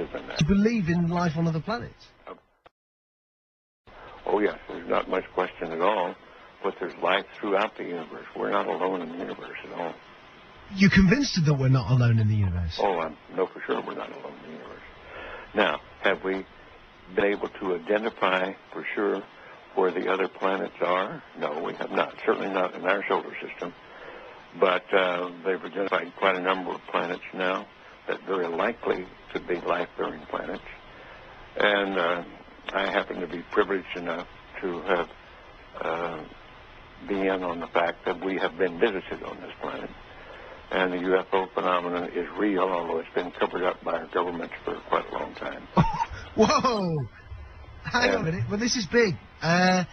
other than that. Do you believe in life on other planets? Oh, yes, there's not much question at all, but there's life throughout the universe. We're not alone in the universe at all. You're convinced that we're not alone in the universe? Oh, I know for sure we're not alone in the universe. Now, have we been able to identify for sure where the other planets are? No, we have not. Certainly not in our solar system. But they've identified quite a number of planets now that very likely could be life-bearing planets. And I happen to be privileged enough to have be in on the fact that we have been visited on this planet. And the UFO phenomenon is real, although it's been covered up by our governments for quite a long time. Whoa! Hang on a minute. Well, this is big. Whoa!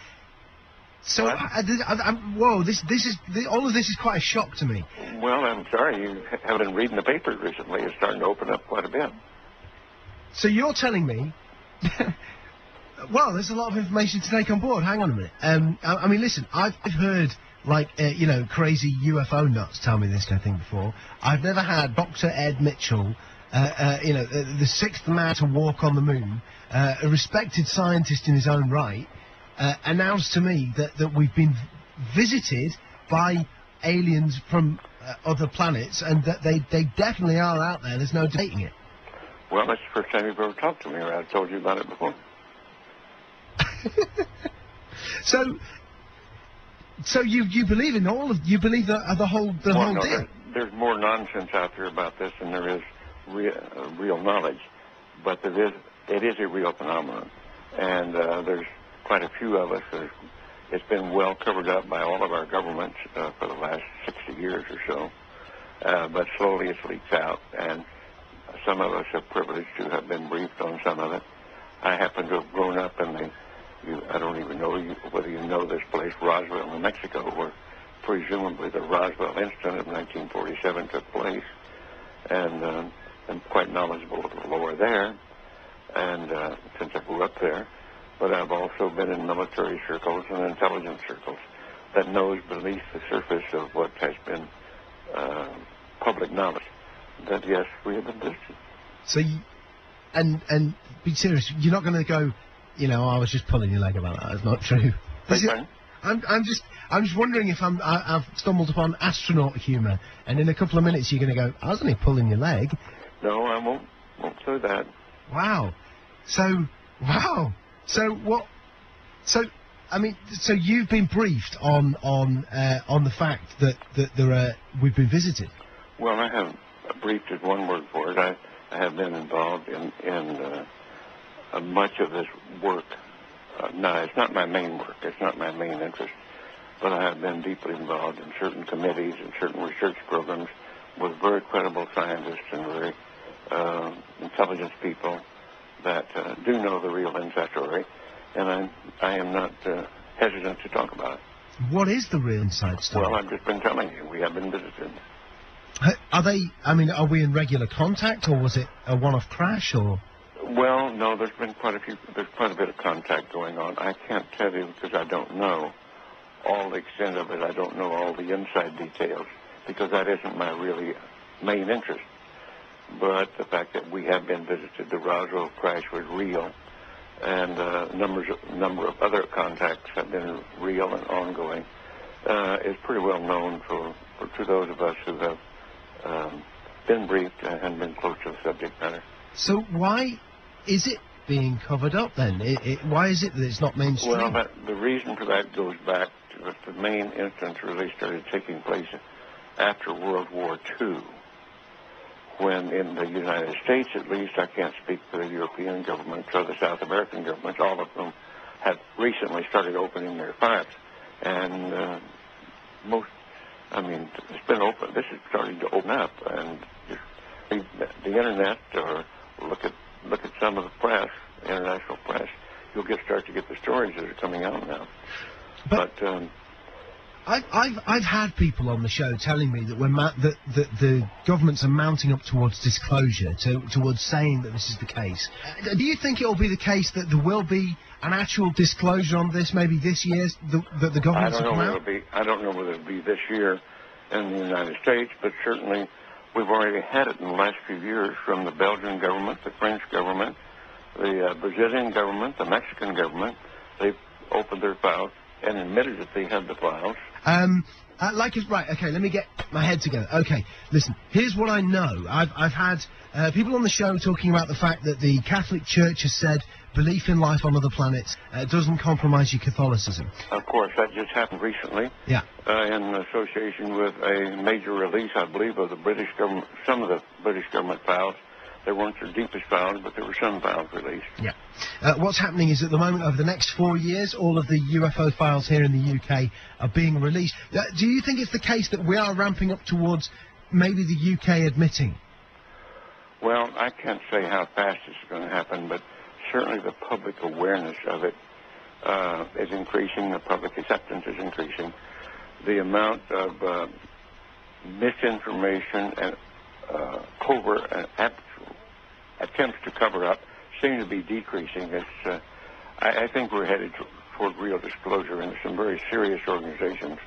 This is all of this is quite a shock to me. Well, I'm sorry you haven't been reading the papers recently. It's starting to open up quite a bit. So you're telling me? Well, there's a lot of information to take on board. Hang on a minute. I mean, listen. I've heard crazy UFO nuts tell me this kind of thing before. I've never had Dr. Ed Mitchell, the sixth man to walk on the moon, a respected scientist in his own right, announced to me that we've been visited by aliens from other planets and that they definitely are out there. There's no debating it. Well, that's the first time you've ever talked to me, or I've told you about it before. So you believe in you believe the whole deal? There's more nonsense out there about this than there is real knowledge, but it is a real phenomenon, and there's quite a few of us. It's been well covered up by all of our governments for the last 60 years or so, but slowly it's leaked out, and some of us are privileged to have been briefed on some of it. I happen to have grown up in I don't even know whether you know this place, Roswell, New Mexico, where presumably the Roswell incident of 1947 took place, and I'm quite knowledgeable of the lore there, and since I grew up there, but I've also been in military circles and intelligence circles that knows beneath the surface of what has been public knowledge that, yes, we have been visited. So, and be serious, you're not going to go, I was just pulling your leg about that. That's not true. I'm just wondering if I've stumbled upon astronaut humour, and in a couple of minutes you're going to go, I was only pulling your leg. No, I won't say that. Wow. So what? So you've been briefed on the fact that we've been visited. Well, I haven't briefed is one word for it. I have been involved in much of this work. No, it's not my main work. It's not my main interest. But I have been deeply involved in certain committees and certain research programs with very credible scientists and very intelligent people that do know the real inside story. And I am not hesitant to talk about it. What is the real inside story? Well, I've just been telling you. We have been visited. Are we in regular contact, or was it a one-off crash, or? Well, no, there's quite a bit of contact going on. I can't tell you because I don't know all the extent of it. I don't know all the inside details because that isn't my really main interest. But the fact that we have been visited, the Roswell crash was real, and a number of other contacts have been real and ongoing. Is pretty well known to those of us who have been briefed and been close to the subject matter. So why is it being covered up then? Why is it that it's not mainstream? Well, the reason for that goes back to the main instance really started taking place after World War II, when in the United States, at least, I can't speak for the European governments or the South American governments, all of them have recently started opening their files. And it's been open. This is starting to open up, and just read the internet or look at some of the press, international press. You'll start to get the stories that are coming out now. But I've had people on the show telling me that that the governments are mounting up towards disclosure, towards saying that this is the case. Do you think it will be the case that there will be an actual disclosure on this, maybe this year, that the governments will come out? I don't know whether it'll be this year in the United States, but certainly We've already had it in the last few years from the Belgian government, the French government, the Brazilian government, the Mexican government. They've opened their files and admitted that they had the files. Right, okay, let me get my head together. Okay, listen, here's what I know. I've had people on the show talking about the fact that the Catholic Church has said belief in life on other planets doesn't compromise your Catholicism. Of course, that just happened recently. Yeah. In association with a major release, I believe, of the British government, some of the British government files. They weren't their deepest files, but there were some files released. Yeah. What's happening is at the moment, over the next 4 years, all of the UFO files here in the UK are being released. Do you think it's the case that we are ramping up towards maybe the UK admitting? Well, I can't say how fast this is going to happen, but certainly the public awareness of it is increasing. The public acceptance is increasing. The amount of misinformation and covert and attempts to cover up seem to be decreasing. I think we're headed toward real disclosure, and there's some very serious organizations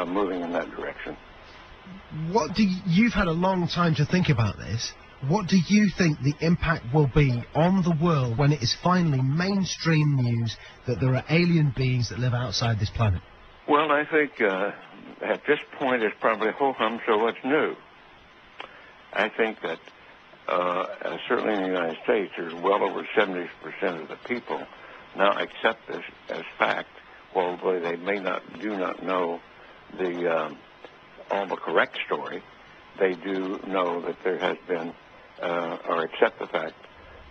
moving in that direction. You've had a long time to think about this. What do you think the impact will be on the world when it is finally mainstream news that there are alien beings that live outside this planet? Well, I think at this point it's probably ho-hum, so what's new? I think that certainly in the United States, there's well over 70% of the people now accept this as fact, although they do not know all the correct story. They do know that there has been, or accept the fact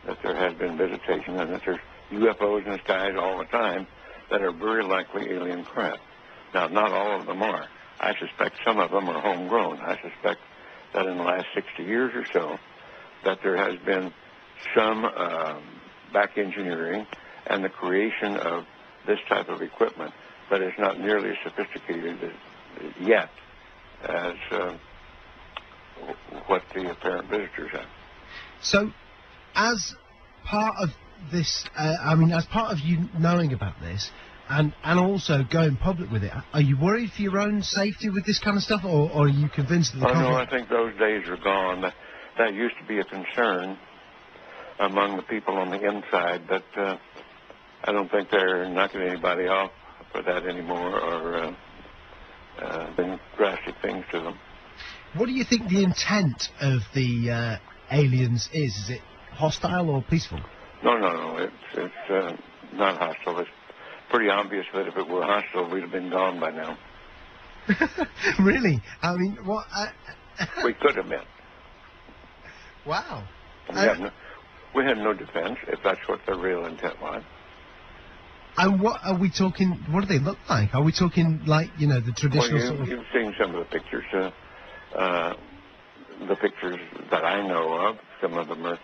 that there has been visitation and that there's UFOs in the skies all the time that are very likely alien craft. Now, not all of them are. I suspect some of them are homegrown. I suspect that in the last 60 years or so, that there has been some back engineering and the creation of this type of equipment, but it's not nearly as sophisticated yet as what the apparent visitors have. So, as part of this, as part of you knowing about this, and also going public with it, are you worried for your own safety with this kind of stuff, or are you convinced that the no, I think those days are gone. That used to be a concern among the people on the inside, but I don't think they're knocking anybody off for that anymore or doing drastic things to them. What do you think the intent of the aliens is? Is it hostile or peaceful? No. It's not hostile. It's pretty obvious that if it were hostile, we'd have been gone by now. Really? I mean, what? We could have been. Wow. We had no defense, if that's what their real intent was. And what are we talking? What do they look like? Are we talking like, the traditional sort of... You've seen some of the pictures. The pictures that I know of, some of them are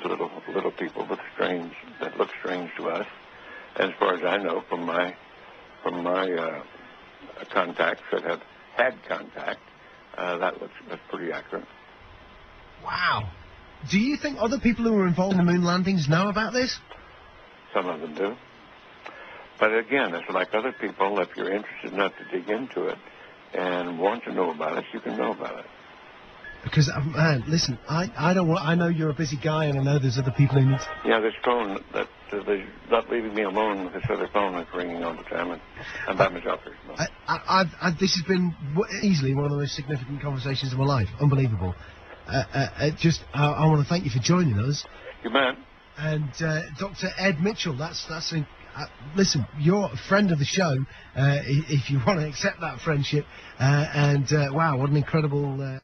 little people that look strange to us. And as far as I know, from my contacts that have had contact, that's pretty accurate. Wow. Do you think other people who were involved in the moon landings know about this? Some of them do. But again, it's like other people. If you're interested enough to dig into it and want to know about it, you can know about it. Because, listen, I know you're a busy guy, and I know there's other people who need... Yeah, this phone, they're not leaving me alone with this other phone that's ringing all the time, and I'm by myself here. This has been easily one of the most significant conversations of my life. Unbelievable. I want to thank you for joining us. You bet. And Dr. Ed Mitchell, listen, you're a friend of the show, if you want to accept that friendship, wow, what an incredible...